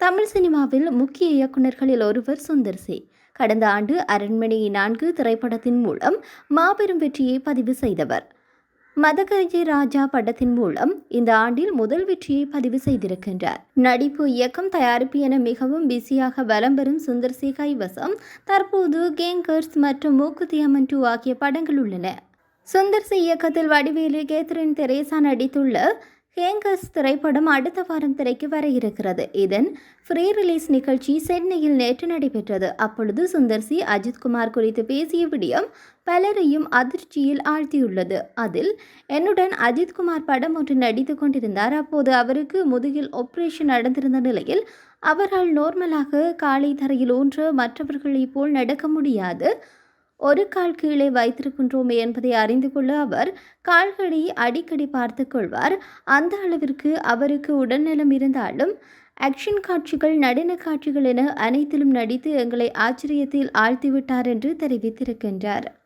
தமிழ் சினிமாவில் முக்கிய இயக்குநர்களில் ஒருவர் சுந்தர் சி. கடந்த ஆண்டு அரண்மனை 4 திரைப்படத்தின் மூலம் மாபெரும் வெற்றியை பதிவு செய்தவர். மதகஜ ராஜா படத்தின் மூலம் இந்த ஆண்டில் முதல் வெற்றியை பதிவு செய்திருக்கின்றார். நடிப்பு, இயக்கம், தயாரிப்பு என மிகவும் பிஸியாக வலம் வரும் சுந்தர் சி கைவசம் தற்போது கேங்கர்ஸ் மற்றும் மூக்குத்தி அம்மன் 2 ஆகிய படங்கள் உள்ளன. சுந்தர் சி இயக்கத்தில் வடிவேலு, கேத்ரின் தெரேசா நடித்துள்ள கேங்கர்ஸ் திரைப்படம் அடுத்த வாரம் திரைக்கு வர இருக்கிறது. இதன் ஃப்ரீ ரிலீஸ் நிகழ்ச்சி சென்னையில் நேற்று நடைபெற்றது. அப்பொழுது சுந்தர் சி அஜித்குமார் குறித்து பேசிய விடயம் பலரையும் அதிர்ச்சியில் ஆழ்த்தியுள்ளது. அதில் என்னுடன் அஜித்குமார் படம் ஒன்று நடித்து கொண்டிருந்தார். அப்போது அவருக்கு முதுகில் ஆபரேஷன் நடந்திருந்த நிலையில் அவரால் நார்மலாக காலை தரையில் ஊன்ற மற்றவர்களைப் போல் நடக்க முடியாது. ஒரு கால் கீழே வைத்திருக்கின்றோமே என்பதை அறிந்து கொள்ள அவர் கால்களை அடிக்கடி பார்த்து கொள்வார். அந்த அளவிற்கு அவருக்கு உடல்நலம் இருந்தாலும் ஆக்ஷன் காட்சிகள், நடன காட்சிகள் என அனைத்திலும் நடித்து எங்களை ஆச்சரியத்தில் ஆழ்த்திவிட்டார் என்று தெரிவித்திருக்கின்றார்.